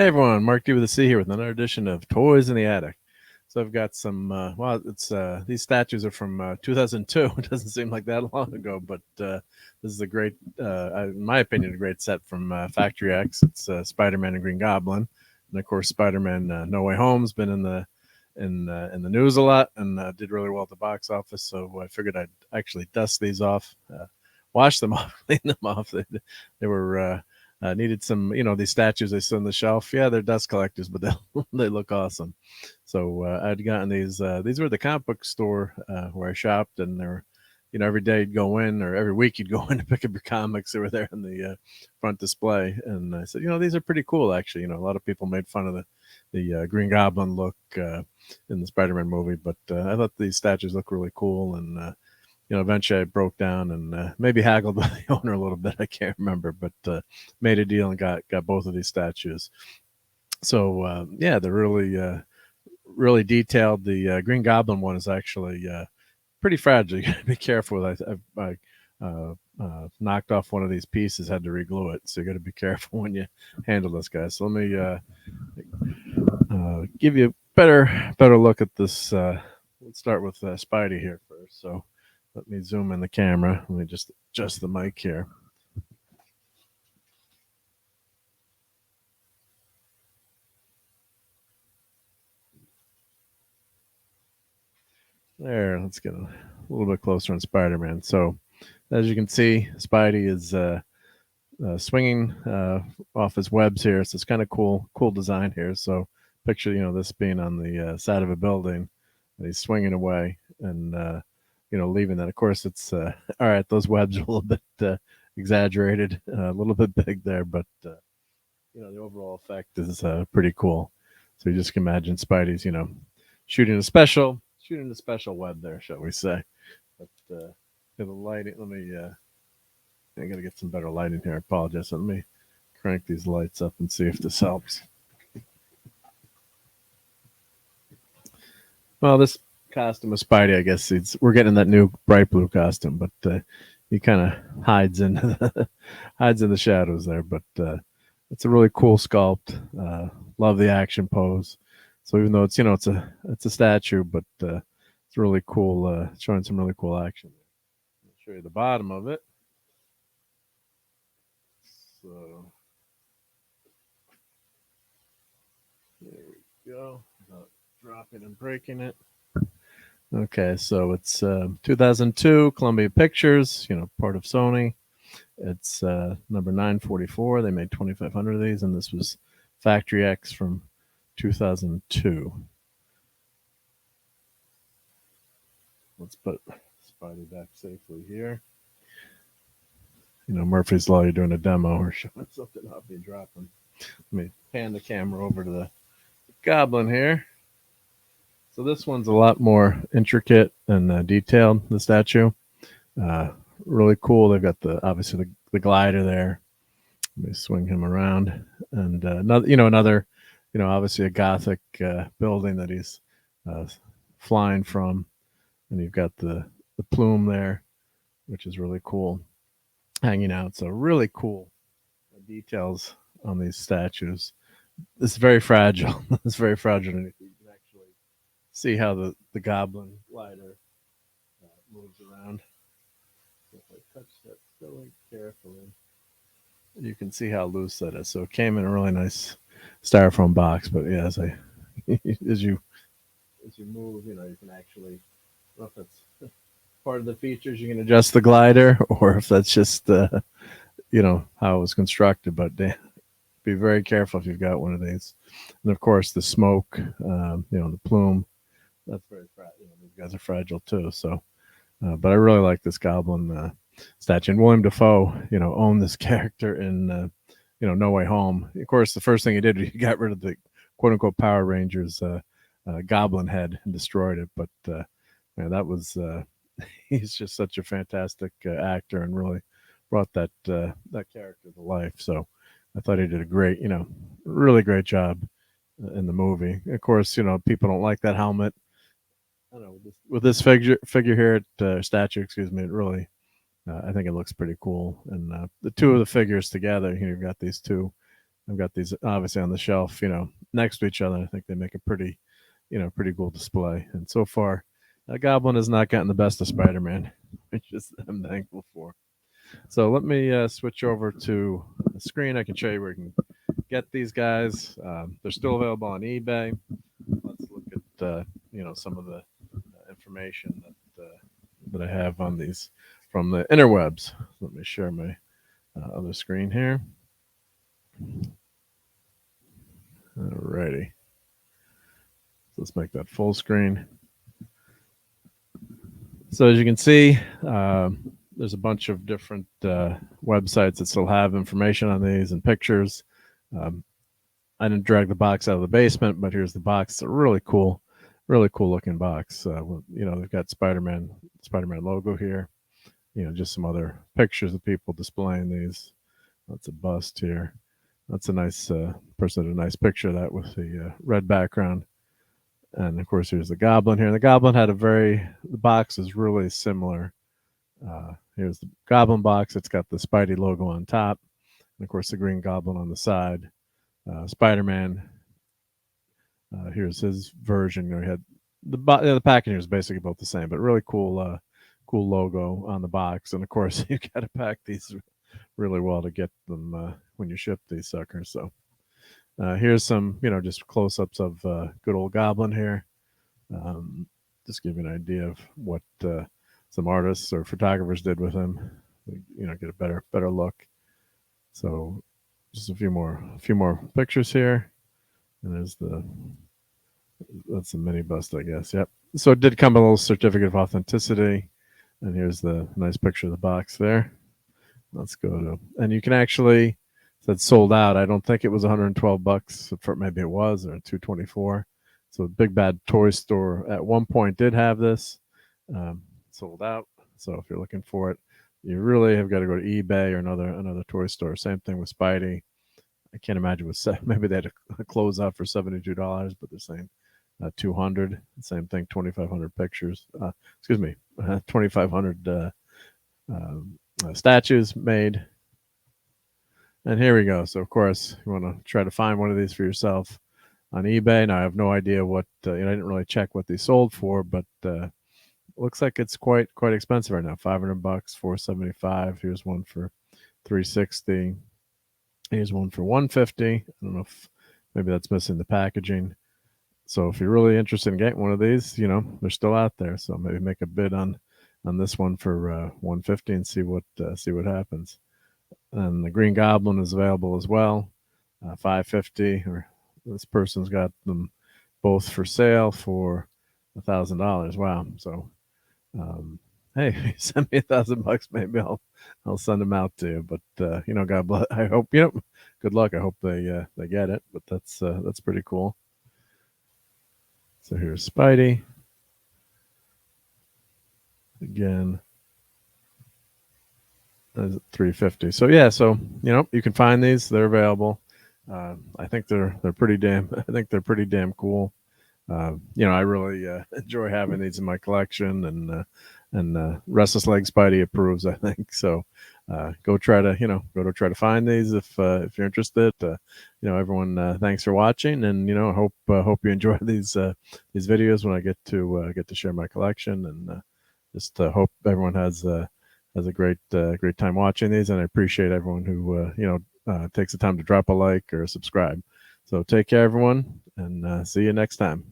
Hey everyone, Mark D with the C here with another edition of Toys in the Attic. So I've got some. It's these statues are from 2002. It doesn't seem like that long ago, but this is a great, in my opinion, a great set from Factory X. It's Spider-Man and Green Goblin, and of course Spider-Man No Way Home's been in the news a lot and did really well at the box office. So I figured I'd actually dust these off, wash them off, clean them off. They were needed some, these statues they sit on the shelf. Yeah, they're dust collectors, but they look awesome. So I'd gotten these. These were the comic book store where I shopped, and they're, every day you'd go in, or every week you'd go in to pick up your comics. They were there in the front display, and I said, these are pretty cool. Actually, a lot of people made fun of the Green Goblin look in the Spider-Man movie, but I thought these statues look really cool, and eventually I broke down and maybe haggled with the owner a little bit. I can't remember, but made a deal and got both of these statues. So yeah, they're really detailed. The Green Goblin one is actually pretty fragile. You got to be careful with it. I knocked off one of these pieces, had to reglue it, so you got to be careful when you handle this guy. So let me give you a better look at this. Let's start with Spidey here first. So let me zoom in the camera. Let me just adjust the mic here. There, let's get a little bit closer on Spider-Man. So as you can see, Spidey is swinging off his webs here. So it's kind of cool design here. So picture, this being on the side of a building, and he's swinging away and, leaving that. Of course, it's all right. Those webs are a little bit exaggerated, a little bit big there, but the overall effect is pretty cool. So you just can imagine Spidey's, shooting a special web there, shall we say? But the lighting. Let me. I got to get some better lighting here. I apologize. Let me crank these lights up and see if this helps. Well, this costume of Spidey, I guess we're getting that new bright blue costume, but he kind of hides in the shadows there. But it's a really cool sculpt. Love the action pose. So even though it's a statue, but it's really cool. Showing some really cool action. I'll show you the bottom of it. So there we go. Dropping and breaking it. Okay, so it's 2002, Columbia Pictures, part of Sony. It's number 944. They made 2,500 of these, and this was Factory X from 2002. Let's put Spidey back safely here. Murphy's Law, you're doing a demo or showing something off, you drop them. Let me pan the camera over to the Goblin here. So this one's a lot more intricate and detailed, the statue. Really cool. They've got obviously the glider there. Let me swing him around. And another, obviously a Gothic building that he's flying from. And you've got the plume there, which is really cool, hanging out. So really cool details on these statues. It's very fragile. It's very fragile. And you can actually see how the Goblin glider moves around. If I touch that really carefully, you can see how loose that is. So it came in a really nice styrofoam box. But yeah, as you move, you can actually, I don't know if that's part of the features, you can adjust the glider, or if that's just how it was constructed. But be very careful if you've got one of these. And of course, the smoke, the plume, that's very fragile. These guys are fragile too. So, but I really like this Goblin statue. And William Dafoe, owned this character in, No Way Home. Of course, the first thing he did, he got rid of the quote unquote Power Rangers Goblin head and destroyed it. But that was he's just such a fantastic actor and really brought that character to life. So I thought he did a great, really great job in the movie. Of course, people don't like that helmet. I don't know, with this figure here at statue, excuse me, it really, I think it looks pretty cool. And the two of the figures together, you've got these two I've got these obviously on the shelf, next to each other. I think they make a pretty, pretty cool display. And so far, Goblin has not gotten the best of Spider-Man, which is I'm thankful for. So let me switch over to the screen. I can show you where you can get these guys. They're still available on eBay. Let's look at some of the information that I have on these from the interwebs. Let me share my other screen here. Alrighty. Let's make that full screen. So as you can see, there's a bunch of different websites that still have information on these and pictures. I didn't drag the box out of the basement, but here's the box. It's a really cool looking box. They've got Spider-Man logo here. Just some other pictures of people displaying these. That's a bust here. That's a nice person did a nice picture of that with the red background. And of course, here's the Goblin here. The Goblin had the box is really similar. Here's the Goblin box. It's got the Spidey logo on top. And of course, the Green Goblin on the side. Spider-Man. Here's his version. He had the packaging is basically both the same, but really cool logo on the box. And of course, you got to pack these really well to get them when you ship these suckers. So here's some, just close-ups of good old Goblin here. Just give you an idea of what some artists or photographers did with him. Get a better look. So just a few more pictures here. And that's a mini bust, I guess. Yep. So it did come a little certificate of authenticity. And here's the nice picture of the box there. Let's go to, and you can actually, said sold out. I don't think it was $112. Maybe it was, or $224. So Big Bad Toy Store at one point did have this, sold out. So if you're looking for it, you really have got to go to eBay or another toy store. Same thing with Spidey. I can't imagine maybe they had to close out for $72, but they're saying 200. Same thing, 2,500 pictures. 2,500 statues made. And here we go. So of course, you want to try to find one of these for yourself on eBay. Now I have no idea what I didn't really check what they sold for, but looks like it's quite expensive right now. $500, $475. Here's one for $360. Here's one for $150. I don't know if maybe that's missing the packaging. So if you're really interested in getting one of these, they're still out there. So maybe make a bid on this one for $150 and see what happens. And the Green Goblin is available as well, $550. Or this person's got them both for sale for $1,000. Wow. So hey, send me $1,000, maybe I'll send them out to you. But God bless. I hope good luck. I hope they get it. But that's pretty cool. So here's Spidey again. $350. So yeah, you can find these. They're available. I think they're pretty damn cool. I really enjoy having these in my collection, and Restless Leg Spidey approves, I think. So go try to find these if you're interested. Everyone, thanks for watching, and hope you enjoy these videos when I get to share my collection, and just hope everyone has a great time watching these, and I appreciate everyone who takes the time to drop a like or subscribe. So take care, everyone, and see you next time.